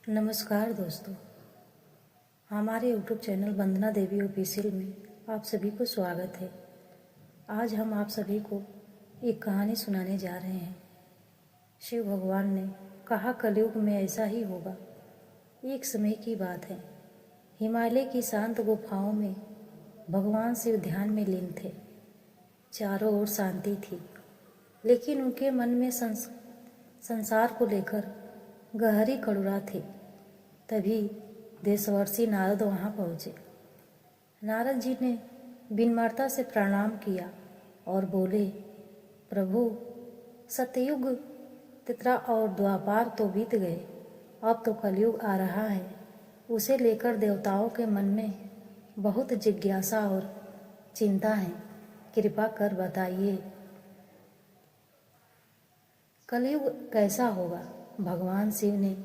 नमस्कार दोस्तों, हमारे यूट्यूब चैनल वंदना देवी ऑफिशियल में आप सभी को स्वागत है। आज हम आप सभी को एक कहानी सुनाने जा रहे हैं। शिव भगवान ने कहा कलयुग में ऐसा ही होगा। एक समय की बात है, हिमालय की शांत गुफाओं में भगवान शिव ध्यान में लीन थे। चारों ओर शांति थी, लेकिन उनके मन में संसार को लेकर गहरी करुणा थी। तभी देशवर्षी नारद वहाँ पहुँचे। नारद जी ने विनम्रता से प्रणाम किया और बोले, प्रभु, सतयुग, त्रेता और द्वापर तो बीत गए, अब तो कलयुग आ रहा है। उसे लेकर देवताओं के मन में बहुत जिज्ञासा और चिंता है। कृपा कर बताइए, कलयुग कैसा होगा। भगवान शिव ने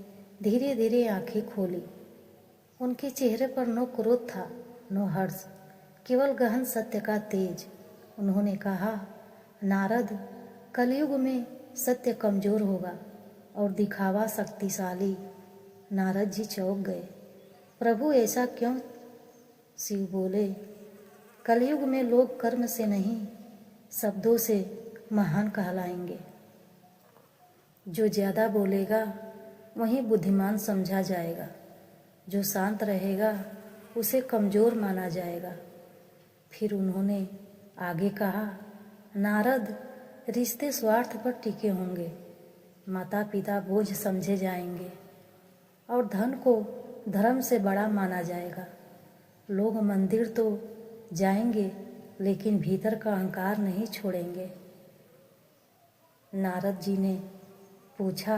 धीरे धीरे आंखें खोली। उनके चेहरे पर न क्रोध था, न हर्ष, केवल गहन सत्य का तेज। उन्होंने कहा, नारद, कलयुग में सत्य कमजोर होगा और दिखावा शक्तिशाली। नारद जी चौंक गए। प्रभु, ऐसा क्यों? शिव बोले, कलयुग में लोग कर्म से नहीं, शब्दों से महान कहलाएंगे। जो ज़्यादा बोलेगा वही बुद्धिमान समझा जाएगा, जो शांत रहेगा उसे कमज़ोर माना जाएगा। फिर उन्होंने आगे कहा, नारद, रिश्ते स्वार्थ पर टिके होंगे, माता पिता बोझ समझे जाएंगे और धन को धर्म से बड़ा माना जाएगा। लोग मंदिर तो जाएंगे, लेकिन भीतर का अहंकार नहीं छोड़ेंगे। नारद जी ने पूछा,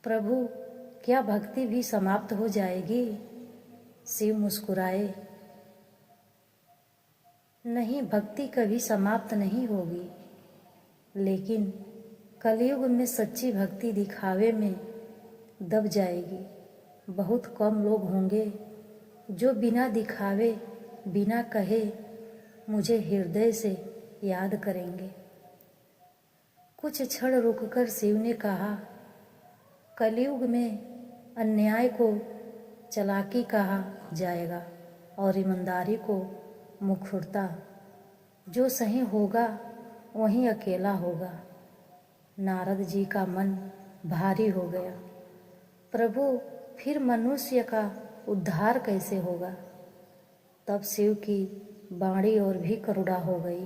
प्रभु, क्या भक्ति भी समाप्त हो जाएगी? शिव मुस्कुराए, नहीं, भक्ति कभी समाप्त नहीं होगी, लेकिन कलयुग में सच्ची भक्ति दिखावे में दब जाएगी। बहुत कम लोग होंगे जो बिना दिखावे, बिना कहे मुझे हृदय से याद करेंगे। कुछ क्षण रुककर शिव ने कहा, कलयुग में अन्याय को चालाकी कहा जाएगा और ईमानदारी को मुखरता। जो सही होगा वही अकेला होगा। नारद जी का मन भारी हो गया। प्रभु, फिर मनुष्य का उद्धार कैसे होगा? तब शिव की वाणी और भी करुणा हो गई।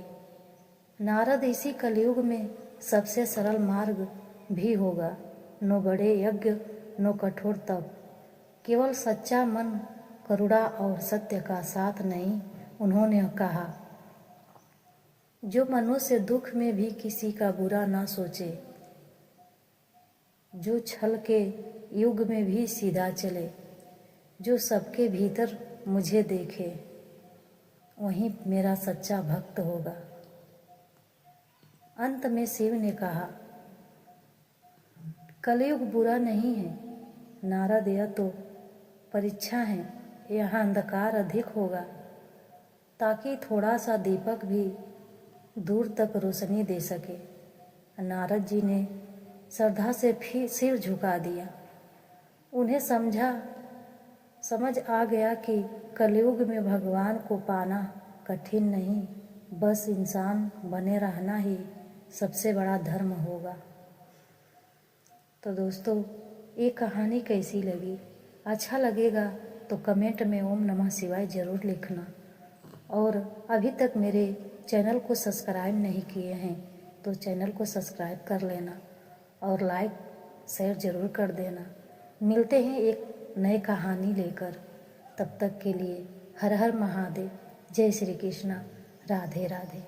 नारद, इसी कलयुग में सबसे सरल मार्ग भी होगा। न बड़े यज्ञ, न कठोर तप, केवल सच्चा मन, करुणा और सत्य का साथ नहीं। उन्होंने कहा, जो मनुष्य दुख में भी किसी का बुरा ना सोचे, जो छल के युग में भी सीधा चले, जो सबके भीतर मुझे देखे, वही मेरा सच्चा भक्त होगा। अंत में शिव ने कहा, कलयुग बुरा नहीं है नारद, यह तो परीक्षा है। यहाँ अंधकार अधिक होगा, ताकि थोड़ा सा दीपक भी दूर तक रोशनी दे सके। नारद जी ने श्रद्धा से फिर सिर झुका दिया। उन्हें समझ आ गया कि कलयुग में भगवान को पाना कठिन नहीं, बस इंसान बने रहना ही सबसे बड़ा धर्म होगा। तो दोस्तों, ये कहानी कैसी लगी? अच्छा लगेगा तो कमेंट में ओम नमः शिवाय ज़रूर लिखना। और अभी तक मेरे चैनल को सब्सक्राइब नहीं किए हैं तो चैनल को सब्सक्राइब कर लेना और लाइक शेयर ज़रूर कर देना। मिलते हैं एक नई कहानी लेकर। तब तक के लिए हर हर महादेव, जय श्री कृष्णा, राधे राधे।